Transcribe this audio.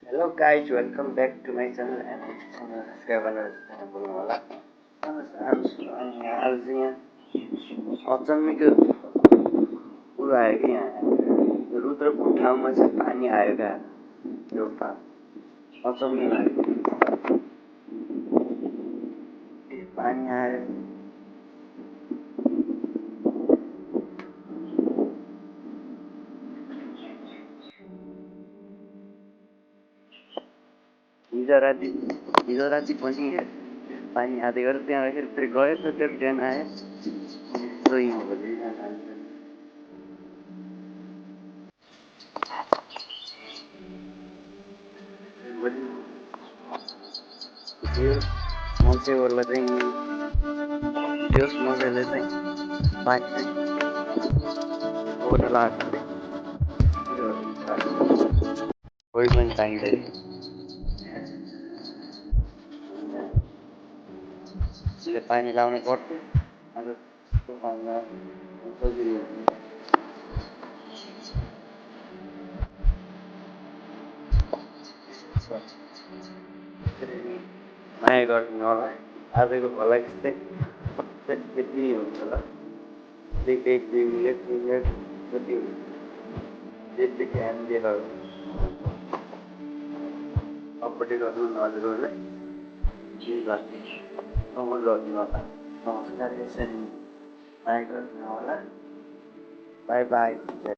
Hello guys, welcome back to my channel and subscribe बोल्नु होला आज यहाँ अचम्मीको कुरो आयो कि यहाँ रुद्रपुर ठाउँमा चाहिँ पानी आयो क्या एउटा अचम्मी लाग्यो पानी आयो हिजो राति पनि पानी आँदै गरेर त्यहाँ फेरि गयो त त्यो बिहान आयो त्यो मान्छेहरूलाई चाहिँ त्यस मजाले चाहिँ पानी चाहिँ ओर्न लाग्छ कोही पनि चाहिँदैन पानी लाउनु पर्छ अन्त सजिलो माया गर्नु होला आजको भलाइ त्यस्तै त्यति हुन्छ होला एक दुई मिनट जति जेदेखि हामीले अपडेट गर्नु हजुरहरूलाई के गर्ने कमेन्ट गर्नु होला नमस्कार यसरी माया गर्नु होला बाई बाई